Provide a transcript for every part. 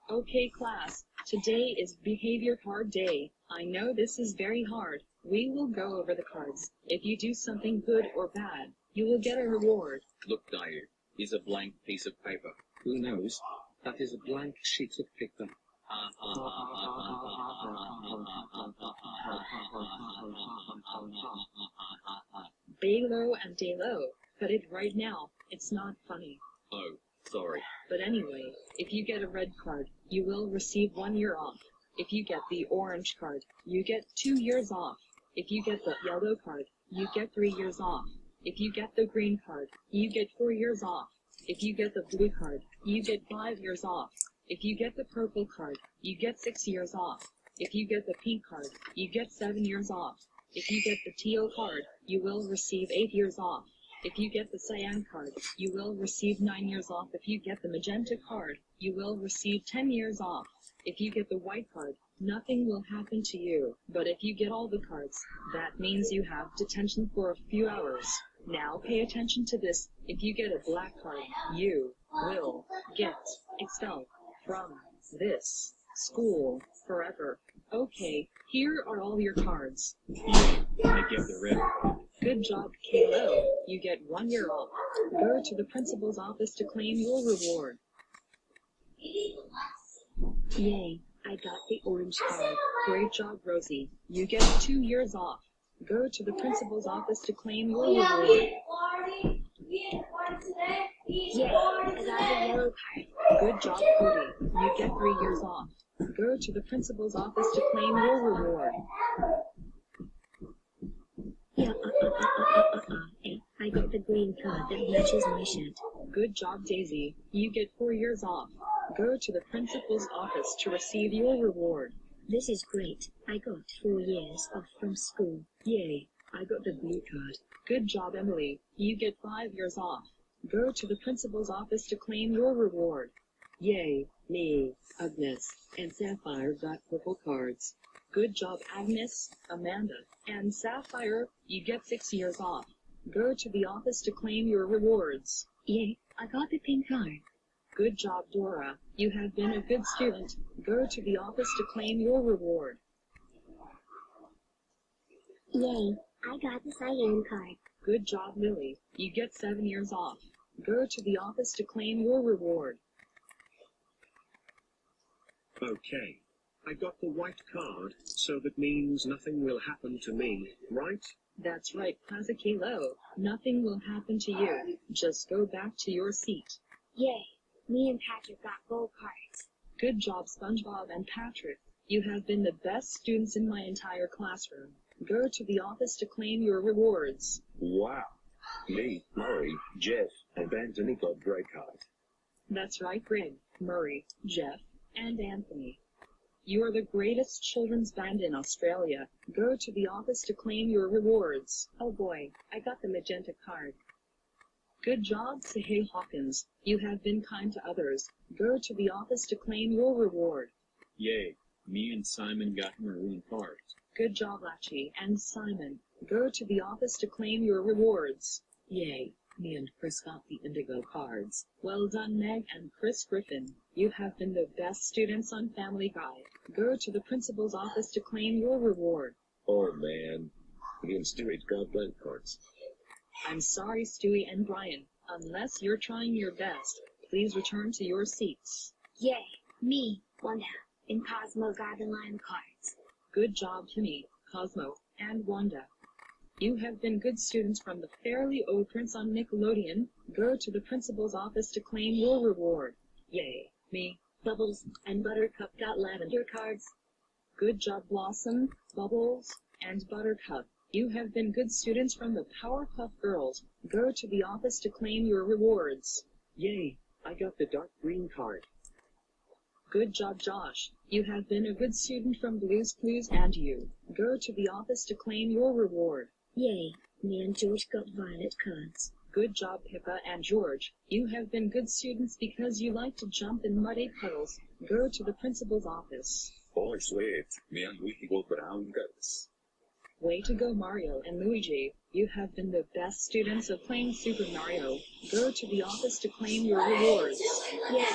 Okay class, today is behavior card day. I know this is very hard. We will go over the cards. If you do something good or bad, you will get a reward. Look, Daillou, is a blank piece of paper. Who knows? That is a blank sheet of paper. Baillou and Daillou, cut it right now. It's not funny. Oh, sorry. But anyway, if you get a red card, you will receive 1 year off. If you get the orange card, you get 2 years off. If you get the yellow card, you get 3 years off. If you get the green card, you get 4 years off. If you get the blue card, you get 5 years off. If you get the purple card, you get 6 years off. If you get the pink card, you get 7 years off. If you get the teal card, you will receive 8 years off. If you get the cyan card, you will receive 9 years off. If you get the magenta card, you will receive 10 years off. If you get the white card, nothing will happen to you. But if you get all the cards, that means you have detention for a few hours. Now pay attention to this. If you get a black card, you will get expelled from this school forever. Okay, here are all your cards. I get the red card. Good job, Kalo. You get 1 year off. Go to the principal's office to claim your reward. Yay, I got the orange card. Great job, Rosie. You get 2 years off. Go to the principal's office to claim your reward. Yay, I got the yellow card. Good job, Cody. You get 3 years off. Go to the principal's office to claim your reward. Yeah, I got the green card that matches my shirt. Good job, Daisy. You get 4 years off. Go to the principal's office to receive your reward. This is great. I got 4 years off from school. Yay, I got the blue card. Good job, Emily. You get 5 years off. Go to the principal's office to claim your reward. Yay, me, Agnes, and Sapphire got purple cards. Good job, Agnes, Amanda, and Sapphire. You get 6 years off. Go to the office to claim your rewards. Yay, I got the pink card. Good job, Dora. You have been a good student. Go to the office to claim your reward. Yay, I got the cyan card. Good job, Lily. You get 7 years off. Go to the office to claim your reward. Okay. I got the white card, so that means nothing will happen to me, right? That's right, Plaza Kalo. Nothing will happen to you. Just go back to your seat. Yay, me and Patrick got gold cards. Good job, SpongeBob and Patrick. You have been the best students in my entire classroom. Go to the office to claim your rewards. Wow. Me, Murray, Jeff, and Anthony got grey cards. That's right, Greg, Murray, Jeff, and Anthony. You are the greatest children's band in Australia. Go to the office to claim your rewards. Oh boy, I got the magenta card. Good job, Sahey Hawkins. You have been kind to others. Go to the office to claim your reward. Yay, me and Simon got maroon cards. Good job, Lachi and Simon. Go to the office to claim your rewards. Yay, me and Chris got the indigo cards. Well done, Meg and Chris Griffin. You have been the best students on Family Guy. Go to the principal's office to claim your reward. Oh man, me and Stewie got blank cards. I'm sorry, Stewie and Brian. Unless you're trying your best, please return to your seats. Yay, me, Wanda, and Cosmo got the lime cards. Good job, Timmy, Cosmo, and Wanda. You have been good students from the Fairly Odd Prince on Nickelodeon. Go to the principal's office to claim your reward. Yay, me, Bubbles, and Buttercup got lavender cards. Good job, Blossom, Bubbles, and Buttercup. You have been good students from the Powerpuff Girls. Go to the office to claim your rewards. Yay, I got the dark green card. Good job, Josh. You have been a good student from Blue's Clues and you. Go to the office to claim your reward. Yay, me and George got violet cards. Good job, Pippa and George. You have been good students because you like to jump in muddy puddles. Go to the principal's office. Oh, sweet. Me and Wiki got brown cards. Way to go, Mario and Luigi. You have been the best students of playing Super Mario. Go to the office to claim your rewards. Yeah,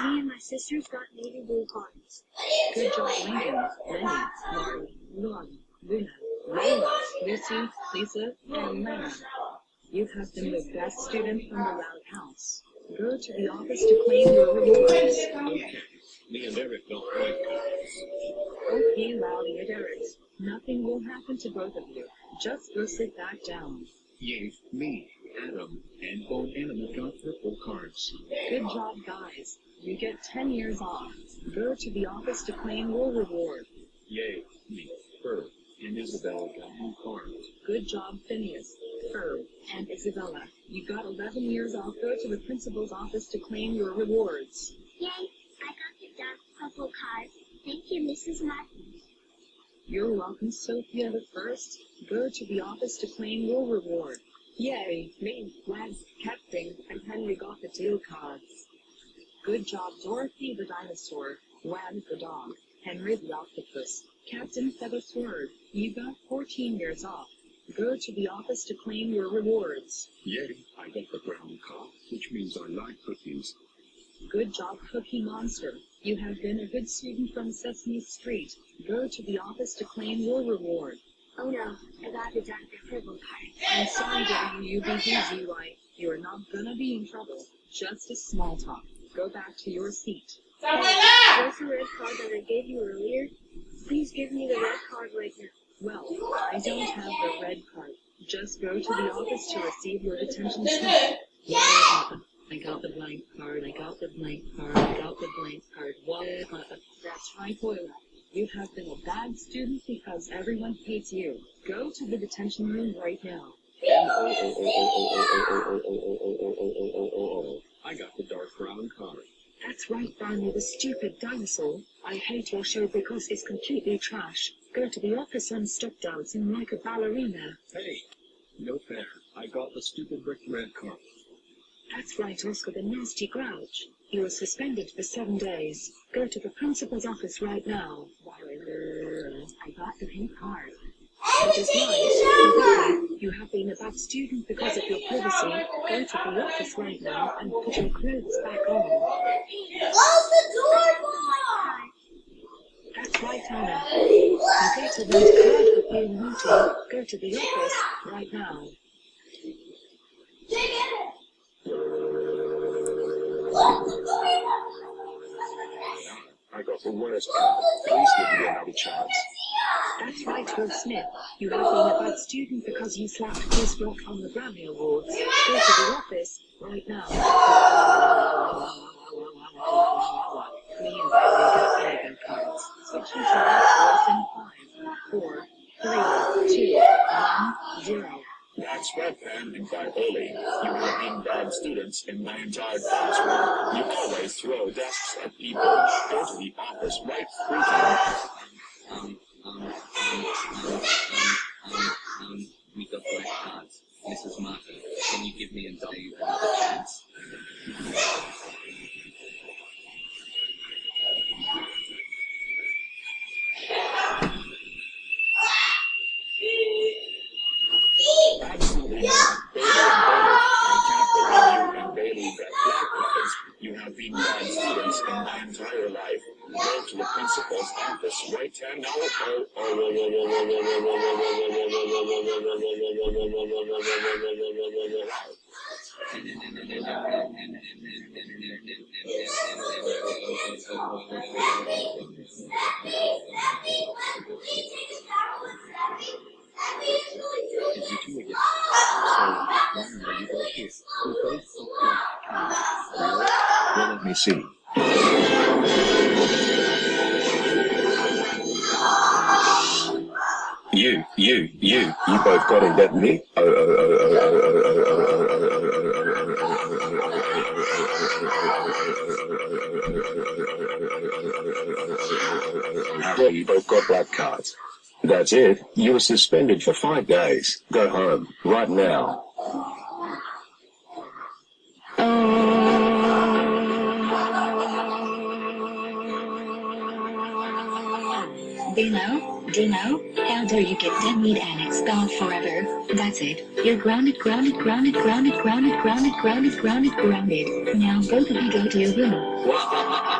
me and my sisters got navy blue cards. Good job, Lincoln, Lenny, Laurie, Luan, Luna, Lola, Lucy, Lisa, and Lana. You have been the best student from the Loud House. Go to the office to claim your rewards. Okay. Me and Eric got white cards. Okay, Loudy and Eric. Nothing will happen to both of you. Just go sit back down. Yay, me, Adam, and Bone Animal got purple cards. Good job, guys. You get 10 years off. Go to the office to claim your reward. Yay, me, Herb, and Isabella got blue cards. Good job, Phineas, Herb, and Isabella. You got 11 years off. Go to the principal's office to claim your rewards. Yay, I got the dark purple card. Thank you, Mrs. Martin. You're welcome, Sophia the First. Go to the office to claim your reward. Yay, me, Lance, Captain, and Henry got the teal cards. Good job, Dorothy the Dinosaur, Wag the Dog, Henry the Octopus, Captain Feathersword. You got 14 years off. Go to the office to claim your rewards. Yay, I got the brown card, which means I like cookies. Good job, Cookie Monster. You have been a good student from Sesame Street. Go to the office to claim your reward. Oh no, I got the dark purple card. I'm sorry, WUBZY. You're not gonna be in trouble. Just a small talk. Go back to your seat. Where's the red card that I gave you earlier? Please give me the red card right now. Well, I don't have the red card. Just go to the office to receive your detention slip. I got the blank card, I got the blank card, I got the blank card. What? That's right, Boiler. You have been a bad student because everyone hates you. Go to the detention room right now. I got the dark brown card. That's right, Barney the stupid dinosaur. I hate your show because it's completely trash. Go to the office and stop dancing like a ballerina. Hey, no fair. I got the stupid brick red card. That's right, Oscar the nasty grouch. You are suspended for 7 days. Go to the principal's office right now. I got the pink card. It is right. You have been a bad student because of your privacy. Go to the office right now and put your clothes back on. Close the door, boy! That's right, Anna. You get a red card for being naughty. Go to the office right now. I got the worst card. Please give me another chance. That's right, Will Smith. You have been a bad student because you slapped Chris Rock on the Grammy Awards. Go to the office right now. Me and Barry got Lego cards. Switching to networks in 5, 4, 3, 2, 1, 0. That's right, Pam and by Oli. You have been bad students in my entire classroom. You always throw desks at people. Go to the office right freaking. We got black cards. Mrs. Martin, can you give me and Dave another chance? Absolutely not. I can't believe you and Baillou got black cards. You have been bad students in my entire life. Go to the principal's office right now. Is you two again? So, why are you both here? We both got really? Well, let me see. You both got it, didn't you? You both got black cards. That's it. You were suspended for 5 days. Go home, right now. Baillou, Daillou, how dare you get demoed and expelled forever? That's it. You're grounded, grounded, grounded, grounded, grounded, grounded, grounded, grounded, grounded. Now both of you go to your room.